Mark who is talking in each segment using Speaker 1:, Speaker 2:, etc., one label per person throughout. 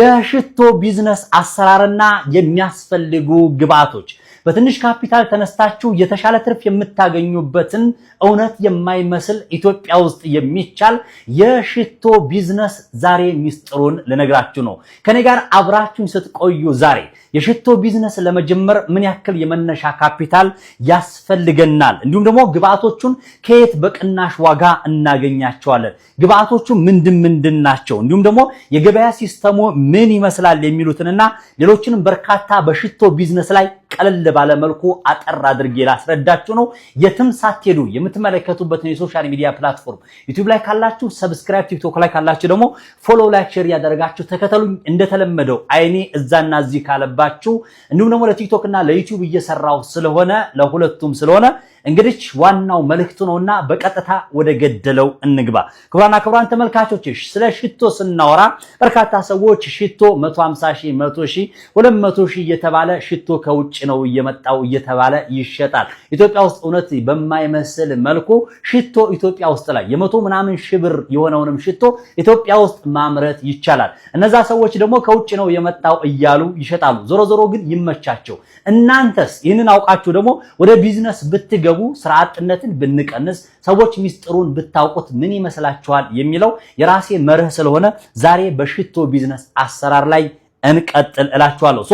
Speaker 1: የሽቶ ቢዝነስ አሰራርና የሚያስፈልጉ ግብአቶች በትንሽ ካፒታል ተነስታችሁ የተሻለ ትርፍ የምታገኙበትን እውነት የማይመስል ኢትዮጵያ ውስጥ የሚቻል የሽቶ ቢዝነስ ዛሬ ሚስጥሩን ልነግራችሁ ነው። ከኔ ጋር አብራችሁን ስትቆዩ ዛሬ የሽቶ ቢዝነስ ለመጀመር ምን ያክል የመነሻ ካፒታል ያስፈልገናል፣ እንዲሁም ደግሞ ግብአቶቹን ከየት በቅናሽ ዋጋ እናገኛቸዋለን፣ ግብአቶቹ ምንድን ናቸው፣ እንዲሁም ደግሞ የገበያ ሲስተሙ ምን ይመስላል የሚሉትንና ሌሎችንም በርካታ በሽቶ ቢዝነስ ላይ ቀለል ባለ መልኩ አጠር አድርጌ ላስረዳችሁ ነው። የትም ሳትሄዱ የምትመለከቱበትን የሶሻል ሚዲያ ፕላትፎርም ዩቲዩብ ላይ ካላችሁ ሰብስክራይብ፣ ቲክቶክ ላይ ካላችሁ ደግሞ ፎሎ፣ ላይክ፣ ሼር ያደረጋችሁ ተከተሉኝ። እንደተለመደው አይኔ እዛና እዚህ ካለባችሁ እንዲሁም ደግሞ ለቲክቶክ እና ለዩቲዩብ እየሰራው ስለሆነ ለሁለቱም ስለሆነ እንግዲህ ዋናው መልእክቱ ነውና በቀጥታ ወደ ገደለው እንግባ። ክቡራን ተመልካቾች ስለ ሽቶ ስናወራ በርካታ ሰዎች ሽቶ 150 ሺህ 100 ሺህ 200 ሺህ እየተባለ ሽቶ ከውጭ ነው እየመጣው እየተባለ ይሸጣል። ኢትዮጵያ ውስጥ እውነት በማይመስል መልኩ ሽቶ ኢትዮጵያ ውስጥ ላይ የመቶ ምናምን ሺህ ብር የሆነውንም ሽቶ ኢትዮጵያ ውስጥ ማምረት ይቻላል። እነዛ ሰዎች ደግሞ ከውጭ ነው የመጣው እያሉ ይሸጣሉ። ዞሮ ግን ይመቻቸው። እናንተስ ይህንን አውቃችሁ ደግሞ ወደ ቢዝነስ ብትገቡ ስራ አጥነትን ብንቀንስ ሰዎች ሚስጥሩን ብታውቁት ምን ይመስላችኋል የሚለው የራሴ መርህ ስለሆነ ዛሬ በሽቶ ቢዝነስ አሰራር ላይ እንቀጥል እላችኋለሁ።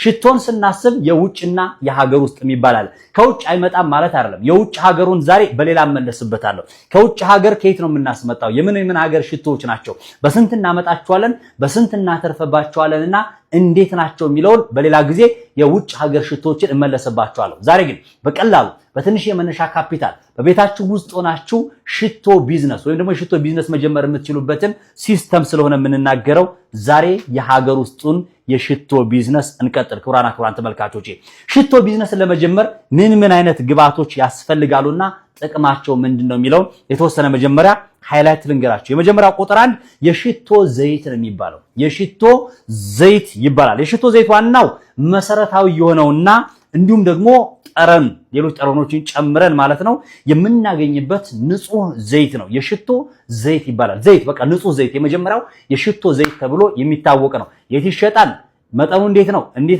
Speaker 1: ሽቶን ስናስብ የውጭና የሀገር ውስጥ የሚባላል። ከውጭ አይመጣም ማለት አይደለም። የውጭ ሀገሩን ዛሬ በሌላ መለስበታለሁ። ከውጭ ሀገር ከየት ነው የምናስመጣው? የምን ሀገር ሽቶዎች ናቸው? በስንት እናመጣቸዋለን? በስንት እናተርፈባቸዋለንና እንዴት ናቸው የሚለውን በሌላ ጊዜ የውጭ ሀገር ሽቶችን እመለስባቸዋለሁ። ዛሬ ግን በቀላሉ በትንሽ የመነሻ ካፒታል በቤታችሁ ውስጥ ሆናችሁ ሽቶ ቢዝነስ ወይም ደግሞ የሽቶ ቢዝነስ መጀመር የምትችሉበትን ሲስተም ስለሆነ የምንናገረው ዛሬ የሀገር ውስጡን የሽቶ ቢዝነስ እንቀጥል። ክቡራን ተመልካቾቼ ሽቶ ቢዝነስን ለመጀመር ምን አይነት ግብአቶች ያስፈልጋሉና ጥቅማቸው ምንድነው የሚለው የተወሰነ መጀመሪያ ሃይላይት ልንገራችሁ። የመጀመሪያው ቁጥር 1 የሽቶ ዘይት ነው የሚባለው። የሽቶ ዘይት ይባላል። የሽቶ ዘይት ዋናው መሰረታዊ የሆነውና እንዲሁም ደግሞ ጠረን ሌሎች ጠረኖችን ጨምረን ማለት ነው የምናገኝበት ንጹህ ዘይት ነው። የሽቶ ዘይት ይባላል። ዘይት በቃ ንጹህ ዘይት የመጀመሪያው የሽቶ ዘይት ተብሎ የሚታወቅ ነው። የት ይሸጣል? መጠኑ እንዴት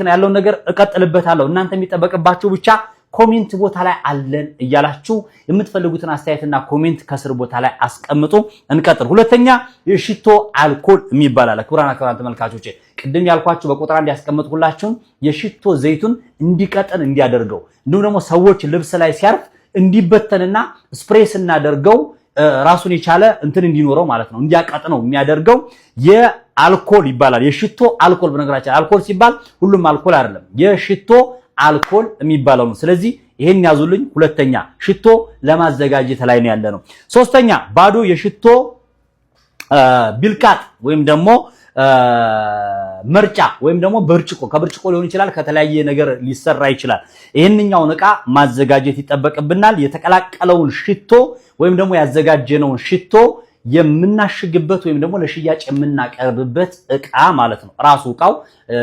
Speaker 1: ነው ያለውን ነገር እቀጥልበታለሁ። እናንተ የሚጠበቅባችሁ ብቻ ኮሜንት ቦታ ላይ አለን እያላችሁ የምትፈልጉትን አስተያየትና ኮሜንት ከስር ቦታ ላይ አስቀምጡ። እንቀጥል። ሁለተኛ የሽቶ አልኮል የሚባላል። ክቡራን ተመልካቾቼ ቅድም ያልኳችሁ በቁጥር 1 ያስቀምጥኩላችሁ የሽቶ ዘይቱን እንዲቀጥን እንዲያደርገው እንዲሁም ደግሞ ሰዎች ልብስ ላይ ሲያርፍ እንዲበተንና ስፕሬስ እናደርገው ራሱን የቻለ እንትን እንዲኖረው ማለት ነው እንዲያቀጥነው የሚያደርገው የአልኮል ይባላል። የሽቶ አልኮል በነገራችን አልኮል ሲባል ሁሉም አልኮል አይደለም። የሽቶ አልኮል የሚባለው ነው። ስለዚህ ይሄን ያዙልኝ። ሁለተኛ ሽቶ ለማዘጋጀት ላይ ነው ያለነው። ሶስተኛ ባዶ የሽቶ ቢልቃጥ ወይም ደግሞ መርጫ ወይም ደግሞ ብርጭቆ ከብርጭቆ ሊሆን ይችላል፣ ከተለያየ ነገር ሊሰራ ይችላል። ይሄንኛውን ዕቃ ማዘጋጀት ይጠበቅብናል። የተቀላቀለውን ሽቶ ወይም ደግሞ ያዘጋጀነውን ሽቶ የምናሽግበት ወይም ደግሞ ለሽያጭ የምናቀርብበት ዕቃ ማለት ነው። ራሱ ዕቃው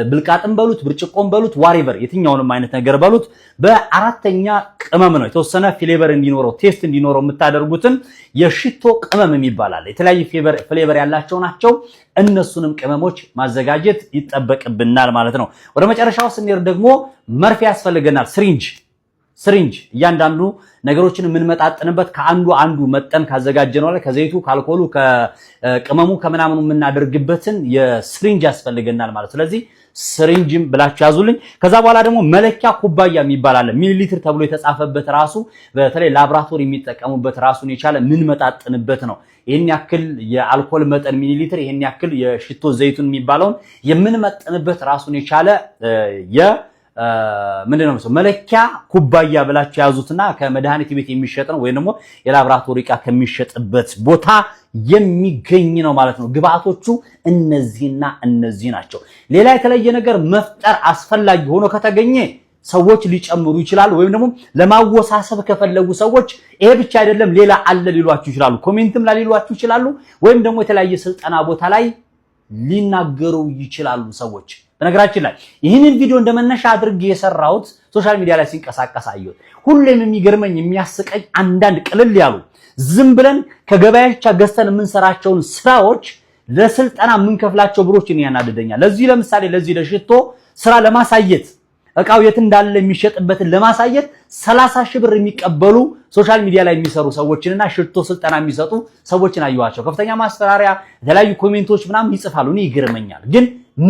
Speaker 1: ብልቃጥም በሉት ብርጭቆም በሉት ዋሬቨር የትኛውንም አይነት ነገር በሉት። በአራተኛ ቅመም ነው። የተወሰነ ፍሌቨር እንዲኖረው ቴስት እንዲኖረው የምታደርጉትን የሽቶ ቅመም የሚባላል። የተለያየ ፍሌቨር ያላቸው ናቸው። እነሱንም ቅመሞች ማዘጋጀት ይጠበቅብናል ማለት ነው። ወደ መጨረሻው ስንሄድ ደግሞ መርፌ ያስፈልገናል። ስሪንጅ እያንዳንዱ ነገሮችን የምንመጣጥንበት ከአንዱ መጠን ካዘጋጀነው ላይ ከዘይቱ ካልኮሉ ከቅመሙ ከምናምኑ የምናደርግበትን የስሪንጅ ያስፈልገናል ማለት። ስለዚህ ስሪንጅም ብላችሁ ያዙልኝ። ከዛ በኋላ ደግሞ መለኪያ ኩባያ የሚባል አለ። ሚሊ ሊትር ተብሎ የተጻፈበት ራሱ በተለይ ላብራቶሪ የሚጠቀሙበት ራሱን የቻለ ምን መጣጥንበት ነው። ይሄን ያክል የአልኮል መጠን ሚሊ ሊትር፣ ይሄን ያክል የሽቶ ዘይቱን የሚባለውን የምንመጥንበት ራሱን የቻለ ምንድነው መለኪያ ኩባያ ብላችሁ ያዙትና ከመድኃኒት ቤት የሚሸጥ ነው ወይንም ደግሞ የላብራቶሪ ዕቃ ከሚሸጥበት ቦታ የሚገኝ ነው ማለት ነው። ግብአቶቹ እነዚህና እነዚህ ናቸው። ሌላ የተለየ ነገር መፍጠር አስፈላጊ ሆኖ ከተገኘ ሰዎች ሊጨምሩ ይችላሉ። ወይም ደግሞ ለማወሳሰብ ከፈለጉ ሰዎች ይሄ ብቻ አይደለም ሌላ አለ ሊሏችሁ ይችላሉ። ኮሜንትም ላይ ሊሏችሁ ይችላሉ። ወይም ደግሞ የተለያየ ስልጠና ቦታ ላይ ሊናገሩ ይችላሉ ሰዎች። በነገራችን ላይ ይህንን ቪዲዮ እንደመነሻ አድርጌ የሰራሁት ሶሻል ሚዲያ ላይ ሲንቀሳቀስ አየሁት። ሁሌም የሚገርመኝ የሚያስቀኝ አንዳንድ ቅልል ያሉ ዝም ብለን ከገበያቻ ገዝተን የምንሰራቸውን ስራዎች ለስልጠና ምን ከፍላቸው ብሮችን ያናደደኛል። ለዚህ ለምሳሌ ለዚህ ለሽቶ ስራ ለማሳየት እቃው የት እንዳለ የሚሸጥበትን ለማሳየት 30 ሺህ ብር የሚቀበሉ ሶሻል ሚዲያ ላይ የሚሰሩ ሰዎችንና ሽቶ ስልጠና የሚሰጡ ሰዎችን አዩዋቸው። ከፍተኛ ማስፈራሪያ የተለያዩ ኮሜንቶች ምናምን ይጽፋሉ። እኔ ይገርመኛል። ግን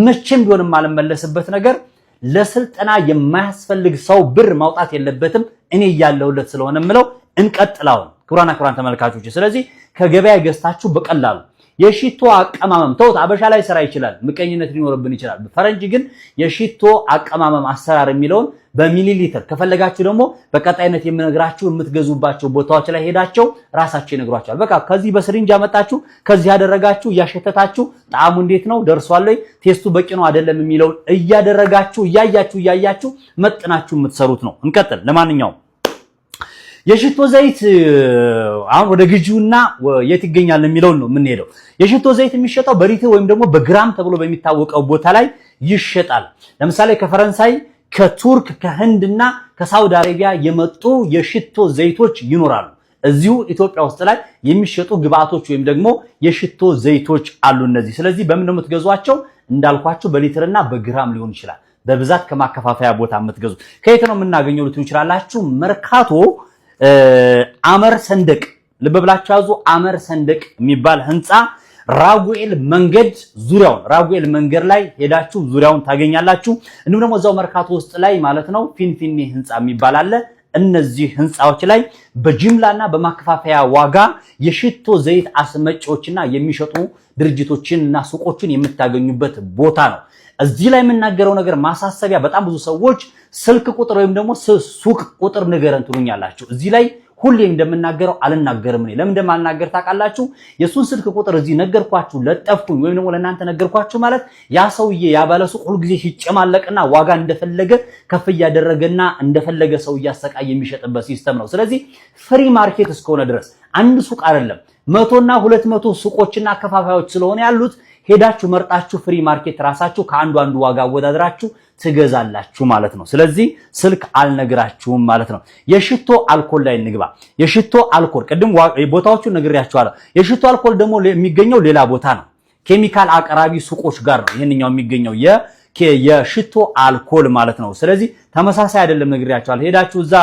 Speaker 1: መቼም ቢሆንም ማለመለስበት ነገር ለስልጠና የማያስፈልግ ሰው ብር ማውጣት የለበትም። እኔ ያያለውለት ስለሆነ ምለው እንቀጥላው ክቡራን ተመልካቾች። ስለዚህ ከገበያ ገዝታችሁ በቀላሉ የሽቶ አቀማመም ተውት። አበሻ ላይ ሰራ ይችላል፣ ምቀኝነት ሊኖርብን ይችላል። ፈረንጅ ግን የሽቶ አቀማመም አሰራር የሚለውን በሚሊ ሊትር ከፈለጋችሁ ደግሞ በቀጣይነት የምነግራችሁ የምትገዙባቸው ቦታዎች ላይ ሄዳቸው ራሳችሁ ይነግሯቸዋል። በቃ ከዚህ በስሪንጅ አመጣችሁ ከዚህ ያደረጋችሁ እያሸተታችሁ ጣዕሙ እንዴት ነው ደርሷል ወይ ቴስቱ በቂ ነው አይደለም የሚለውን እያደረጋችሁ እያያችሁ መጥናችሁ የምትሰሩት ነው። እንቀጥል። ለማንኛውም የሽቶ ዘይት አሁን ወደ ግዢውና የት ይገኛል የሚለው ነው የምንሄደው። የሽቶ ዘይት የሚሸጠው በሊትር ወይም ደግሞ በግራም ተብሎ በሚታወቀው ቦታ ላይ ይሸጣል። ለምሳሌ ከፈረንሳይ፣ ከቱርክ፣ ከህንድና ከሳውዲ አረቢያ የመጡ የሽቶ ዘይቶች ይኖራሉ። እዚሁ ኢትዮጵያ ውስጥ ላይ የሚሸጡ ግብአቶች ወይም ደግሞ የሽቶ ዘይቶች አሉ እነዚህ። ስለዚህ በምን ነው የምትገዟቸው? እንዳልኳችሁ በሊትርና በግራም ሊሆን ይችላል። በብዛት ከማከፋፈያ ቦታ የምትገዙት ከየት ነው የምናገኘው ልትሉ ይችላላችሁ። መርካቶ አመር ሰንደቅ ልብ ብላችሁ ያዙ። አመር ሰንደቅ የሚባል ህንፃ ራጉኤል መንገድ ዙሪያውን ራጉኤል መንገድ ላይ ሄዳችሁ ዙሪያውን ታገኛላችሁ። እንዲሁም ደግሞ እዛው መርካቶ ውስጥ ላይ ማለት ነው ፊንፊኔ ህንፃ የሚባል አለ። እነዚህ ህንፃዎች ላይ በጅምላና በማከፋፈያ ዋጋ የሽቶ ዘይት አስመጪዎችና የሚሸጡ ድርጅቶችንና ሱቆችን የምታገኙበት ቦታ ነው። እዚህ ላይ የምናገረው ነገር ማሳሰቢያ፣ በጣም ብዙ ሰዎች ስልክ ቁጥር ወይም ደግሞ ሱቅ ቁጥር ንገረን ትሉኛላችሁ። እዚህ ላይ ሁሌም እንደምናገረው አልናገርም። እኔ ለምን እንደማልናገር ታውቃላችሁ? የሱን ስልክ ቁጥር እዚህ ነገርኳችሁ ለጠፍኩኝ ወይም ደግሞ ለእናንተ ነገርኳችሁ ማለት ያ ሰውዬ ያ ባለ ሱቅ ሁሉ ጊዜ ሲጨማለቅና ዋጋ እንደፈለገ ከፍ እያደረገና እንደፈለገ ሰው እያሰቃየ የሚሸጥበት ሲስተም ነው። ስለዚህ ፍሪ ማርኬት እስከሆነ ድረስ አንድ ሱቅ አይደለም 100 እና 200 ሱቆችና አከፋፋዮች ስለሆነ ያሉት ሄዳችሁ መርጣችሁ ፍሪ ማርኬት ራሳችሁ ከአንዱ ዋጋ አወዳድራችሁ ትገዛላችሁ ማለት ነው። ስለዚህ ስልክ አልነግራችሁም ማለት ነው። የሽቶ አልኮል ላይ እንግባ። የሽቶ አልኮል ቅድም ቦታዎቹን ነግሬያችኋለሁ። የሽቶ አልኮል ደግሞ የሚገኘው ሌላ ቦታ ነው። ኬሚካል አቅራቢ ሱቆች ጋር ነው ይሄንኛው የሚገኘው የሽቶ አልኮል ማለት ነው። ስለዚህ ተመሳሳይ አይደለም ነግሬያችኋለሁ። ሄዳችሁ እዛ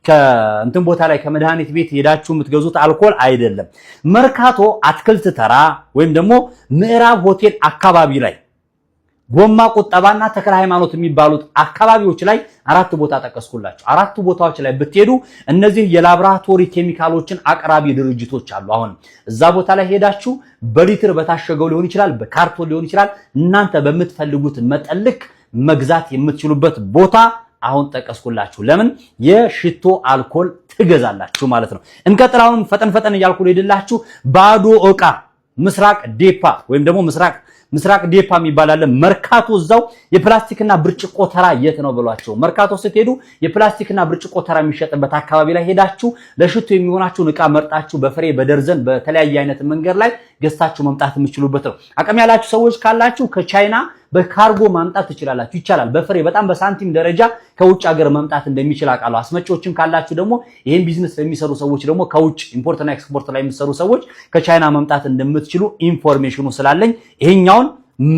Speaker 1: ከእንትን ቦታ ላይ ከመድኃኒት ቤት ሄዳችሁ የምትገዙት አልኮል አይደለም። መርካቶ አትክልት ተራ ወይም ደግሞ ምዕራብ ሆቴል አካባቢ ላይ ጎማ ቁጠባና ተክለ ሃይማኖት የሚባሉት አካባቢዎች ላይ 4 ቦታ ጠቀስኩላችሁ። 4 ቦታዎች ላይ ብትሄዱ እነዚህ የላብራቶሪ ኬሚካሎችን አቅራቢ ድርጅቶች አሉ። አሁን እዛ ቦታ ላይ ሄዳችሁ በሊትር በታሸገው ሊሆን ይችላል፣ በካርቶን ሊሆን ይችላል፣ እናንተ በምትፈልጉት መጠን ልክ መግዛት የምትችሉበት ቦታ አሁን ጠቀስኩላችሁ። ለምን የሽቶ አልኮል ትገዛላችሁ ማለት ነው። እንቀጥላውን ፈጠን እያልኩ ልሄድላችሁ። ባዶ ዕቃ ምስራቅ ዴፓ ወይም ደግሞ ምስራቅ ዴፓ የሚባል አለ መርካቶ። እዛው የፕላስቲክና ብርጭቆ ተራ የት ነው ብሏቸው መርካቶ ስትሄዱ የፕላስቲክና ብርጭቆ ተራ የሚሸጥበት አካባቢ ላይ ሄዳችሁ ለሽቶ የሚሆናችሁን ዕቃ መርጣችሁ በፍሬ በደርዘን በተለያየ አይነት መንገድ ላይ ገዝታችሁ መምጣት የምትችሉበት ነው። አቅም ያላችሁ ሰዎች ካላችሁ ከቻይና በካርጎ ማምጣት ትችላላችሁ። ይቻላል። በፍሬ በጣም በሳንቲም ደረጃ ከውጭ ሀገር መምጣት እንደሚችል አውቃለሁ። አስመጪዎችን ካላችሁ ደግሞ ይሄን ቢዝነስ ለሚሰሩ ሰዎች ደግሞ ከውጭ ኢምፖርትና ኤክስፖርት ላይ የሚሰሩ ሰዎች ከቻይና መምጣት እንደምትችሉ ኢንፎርሜሽኑ ስላለኝ ይሄኛውን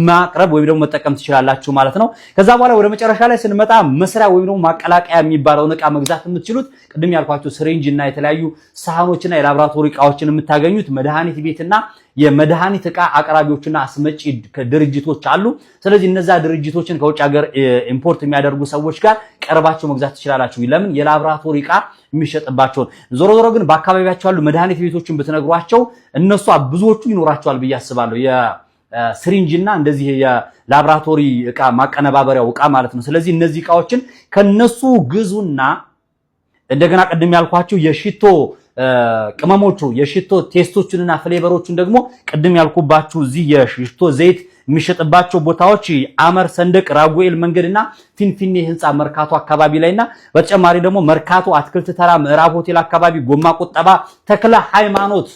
Speaker 1: ማቅረብ ወይም ደግሞ መጠቀም ትችላላችሁ ማለት ነው። ከዛ በኋላ ወደ መጨረሻ ላይ ስንመጣ መስሪያ ወይም ደግሞ ማቀላቀያ የሚባለውን ዕቃ መግዛት የምትችሉት ቅድም ያልኳችሁ ስሪንጅ እና የተለያዩ ሳህኖችና የላብራቶሪ ዕቃዎችን የምታገኙት መድኃኒት ቤትና የመድኃኒት ዕቃ አቅራቢዎችና አስመጪ ድርጅቶች አሉ። ስለዚህ እነዛ ድርጅቶችን ከውጭ ሀገር ኢምፖርት የሚያደርጉ ሰዎች ጋር ቀርባችሁ መግዛት ትችላላችሁ። ለምን የላብራቶሪ ዕቃ የሚሸጥባቸውን ዞሮ ግን በአካባቢያቸው ያሉ መድኃኒት ቤቶችን ብትነግሯቸው እነሱ ብዙዎቹ ይኖራቸዋል ብዬ አስባለሁ። ስሪንጅና እንደዚህ የላብራቶሪ ዕቃ ማቀነባበሪያው ዕቃ ማለት ነው። ስለዚህ እነዚህ ዕቃዎችን ከነሱ ግዙና እንደገና ቅድም ያልኳችሁ የሽቶ ቅመሞቹ የሽቶ ቴስቶችንና ፍሌቨሮችን ደግሞ ቅድም ያልኩባችሁ እዚህ የሽቶ ዘይት የሚሸጥባቸው ቦታዎች አመር ሰንደቅ ራጉኤል መንገድና ፊንፊኔ ህንፃ መርካቶ አካባቢ ላይና በተጨማሪ ደግሞ መርካቶ አትክልት ተራ ምዕራብ ሆቴል አካባቢ ጎማ ቁጠባ ተክለ ሃይማኖት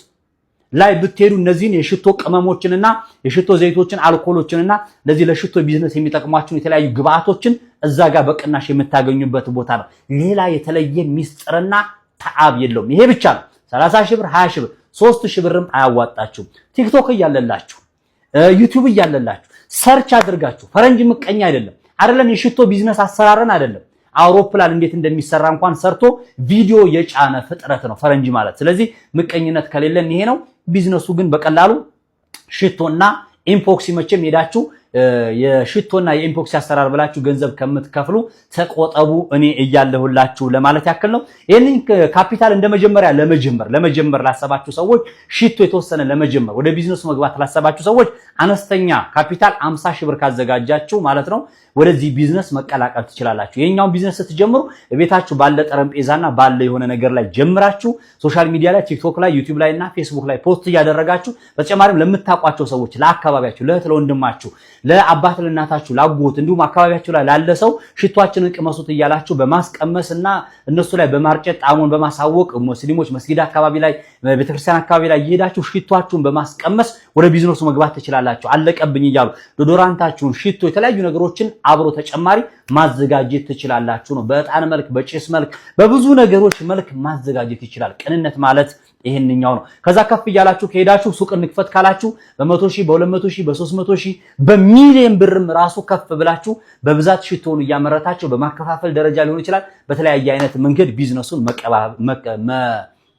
Speaker 1: ላይ ብትሄዱ እነዚህን የሽቶ ቅመሞችንና የሽቶ ዘይቶችን አልኮሎችንና ለዚህ ለሽቶ ቢዝነስ የሚጠቅሟችሁን የተለያዩ ግብአቶችን እዛ ጋር በቅናሽ የምታገኙበት ቦታ ነው። ሌላ የተለየ ሚስጥርና ተአብ የለውም። ይሄ ብቻ ነው። 30 ሺህ ብር 20 ሺህ ብር 3 ሺህ ብርም አያዋጣችሁም። ቲክቶክ እያለላችሁ ዩቲዩብ እያለላችሁ ሰርች አድርጋችሁ ፈረንጅ ምቀኛ አይደለም የሽቶ ቢዝነስ አሰራርን አይደለም አውሮፕላን እንዴት እንደሚሰራ እንኳን ሰርቶ ቪዲዮ የጫነ ፍጥረት ነው ፈረንጅ ማለት። ስለዚህ ምቀኝነት ከሌለን ይሄ ነው። ቢዝነሱ ግን በቀላሉ ሽቶና ኢምፖክሲ መቼም ሄዳችሁ የሽቶና የኢምፖክሲ አሰራር ብላችሁ ገንዘብ ከምትከፍሉ ተቆጠቡ እኔ እያለሁላችሁ ለማለት ያክል ነው። ይሄንን ካፒታል እንደመጀመሪያ ለመጀመር ላሰባችሁ ሰዎች ሽቶ የተወሰነ ለመጀመር ወደ ቢዝነሱ መግባት ላሰባችሁ ሰዎች አነስተኛ ካፒታል 50 ሺህ ብር ካዘጋጃችሁ ማለት ነው ወደዚህ ቢዝነስ መቀላቀል ትችላላችሁ። የኛውን ቢዝነስ ስትጀምሩ ቤታችሁ ባለ ጠረጴዛና ባለ የሆነ ነገር ላይ ጀምራችሁ ሶሻል ሚዲያ ላይ ቲክቶክ ላይ ዩቲዩብ ላይ እና ፌስቡክ ላይ ፖስት እያደረጋችሁ በተጨማሪም ለምታቋቸው ሰዎች ለአካባቢያችሁ ለእህት ለወንድማችሁ ለአባት ለእናታችሁ ላጎት እንዲሁም አካባቢያችሁ ላይ ላለ ሰው ሽቷችንን ቅመሱት እያላችሁ በማስቀመስና እነሱ ላይ በማርጨት ጣሙን በማሳወቅ ሙስሊሞች መስጊድ አካባቢ ላይ ቤተክርስቲያን አካባቢ ላይ እየሄዳችሁ ሽቷችሁን በማስቀመስ ወደ ቢዝነሱ መግባት ትችላላችሁ። አለቀብኝ እያሉ ዶዶራንታችሁን ሽቶ የተለያዩ ነገሮችን አብሮ ተጨማሪ ማዘጋጀት ትችላላችሁ ነው። በዕጣን መልክ በጭስ መልክ በብዙ ነገሮች መልክ ማዘጋጀት ይችላል። ቅንነት ማለት ይሄንኛው ነው። ከዛ ከፍ እያላችሁ ከሄዳችሁ ሱቅ እንክፈት ካላችሁ በ100 ሺህ በ200 ሺህ በ300 ሺህ በሚሊዮን ብርም ራሱ ከፍ ብላችሁ በብዛት ሽቶውን እያመረታችሁ በማከፋፈል ደረጃ ሊሆን ይችላል። በተለያየ አይነት መንገድ ቢዝነሱን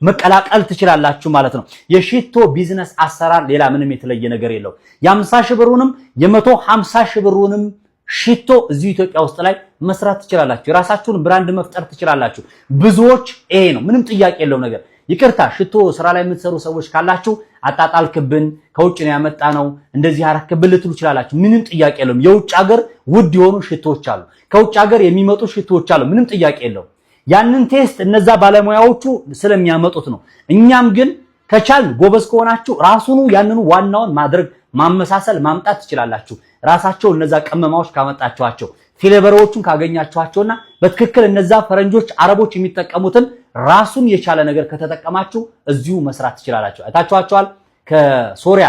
Speaker 1: መቀላቀል ትችላላችሁ ማለት ነው። የሽቶ ቢዝነስ አሰራር ሌላ ምንም የተለየ ነገር የለው። የ50 ሺህ ብሩንም የ150 ሺህ ብሩንም ሽቶ እዚህ ኢትዮጵያ ውስጥ ላይ መስራት ትችላላችሁ። የራሳችሁን ብራንድ መፍጠር ትችላላችሁ። ብዙዎች ይሄ ነው ምንም ጥያቄ የለው ነገር። ይቅርታ ሽቶ ስራ ላይ የምትሰሩ ሰዎች ካላችሁ አጣጣልክብን ከውጭ ነው ያመጣ ነው እንደዚህ አረክብን ልትሉ ይችላላችሁ። ምንም ጥያቄ የለውም። የውጭ ሀገር ውድ የሆኑ ሽቶዎች አሉ። ከውጭ ሀገር የሚመጡ ሽቶዎች አሉ። ምንም ጥያቄ የለውም። ያንን ቴስት እነዛ ባለሙያዎቹ ስለሚያመጡት ነው። እኛም ግን ከቻልን ጎበዝ ከሆናችሁ ራሱኑ ያንኑ ዋናውን ማድረግ ማመሳሰል ማምጣት ትችላላችሁ። ራሳቸው እነዛ ቀመማዎች ካመጣችኋቸው ፍሌቨሮቹን ካገኛችኋቸውና በትክክል እነዛ ፈረንጆች አረቦች የሚጠቀሙትን ራሱን የቻለ ነገር ከተጠቀማችሁ እዚሁ መስራት ትችላላችሁ። አይታችኋቸዋል። ከሶሪያ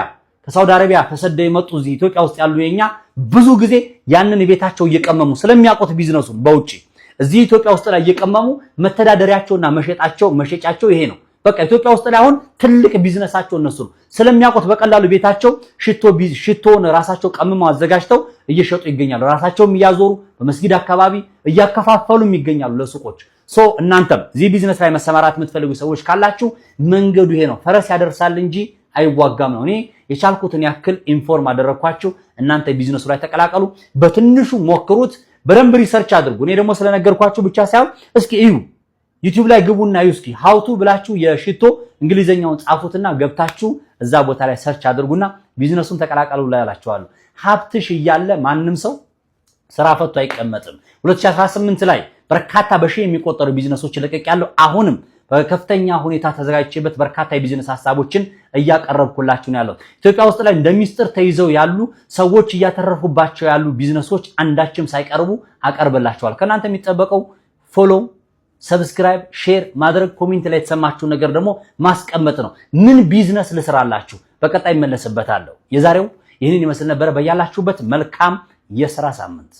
Speaker 1: ከሳውዲ አረቢያ ተሰደው የመጡ እዚህ ኢትዮጵያ ውስጥ ያሉ የኛ ብዙ ጊዜ ያንን ቤታቸው እየቀመሙ ስለሚያውቁት ቢዝነሱን በውጪ እዚህ ኢትዮጵያ ውስጥ ላይ እየቀመሙ መተዳደሪያቸውና መሸጫቸው ይሄ ነው። በቃ ኢትዮጵያ ውስጥ ላይ አሁን ትልቅ ቢዝነሳቸው እነሱ ነው ስለሚያውቁት በቀላሉ ቤታቸው ሽቶን ራሳቸው ቀምመው አዘጋጅተው እየሸጡ ይገኛሉ። ራሳቸውም እያዞሩ በመስጊድ አካባቢ እያከፋፈሉም ይገኛሉ ለሱቆች። እናንተም እዚህ ቢዝነስ ላይ መሰማራት የምትፈልጉ ሰዎች ካላችሁ መንገዱ ይሄ ነው። ፈረስ ያደርሳል እንጂ አይዋጋም ነው። እኔ የቻልኩትን ያክል ኢንፎርም አደረኳችሁ። እናንተ ቢዝነሱ ላይ ተቀላቀሉ። በትንሹ ሞክሩት። በደንብ ሪሰርች አድርጉ። እኔ ደግሞ ስለነገርኳችሁ ብቻ ሳይሆን እስኪ እዩ ዩቲዩብ ላይ ግቡና እዩ እስኪ ሃውቱ ብላችሁ የሽቶ እንግሊዘኛውን ጻፉትና ገብታችሁ እዛ ቦታ ላይ ሰርች አድርጉና ቢዝነሱን ተቀላቀሉ ላይ አላችኋለሁ። ሀብትሽ እያለ ማንም ሰው ስራ ፈቶ አይቀመጥም። 2018 ላይ በርካታ በሺህ የሚቆጠሩ ቢዝነሶች ለቀቅ አሁንም በከፍተኛ ሁኔታ ተዘጋጅቼበት በርካታ የቢዝነስ ሐሳቦችን እያቀረብኩላችሁ ነው ያለው። ኢትዮጵያ ውስጥ ላይ እንደሚስጥር ተይዘው ያሉ ሰዎች እያተረፉባቸው ያሉ ቢዝነሶች አንዳችም ሳይቀርቡ አቀርብላችኋል። ከናንተ የሚጠበቀው ፎሎ፣ ሰብስክራይብ፣ ሼር ማድረግ፣ ኮሜንት ላይ የተሰማችሁ ነገር ደግሞ ማስቀመጥ ነው። ምን ቢዝነስ ልስራላችሁ በቀጣይ መለስበታለሁ። የዛሬው ይህንን ይመስል ነበር። በያላችሁበት መልካም የሥራ ሳምንት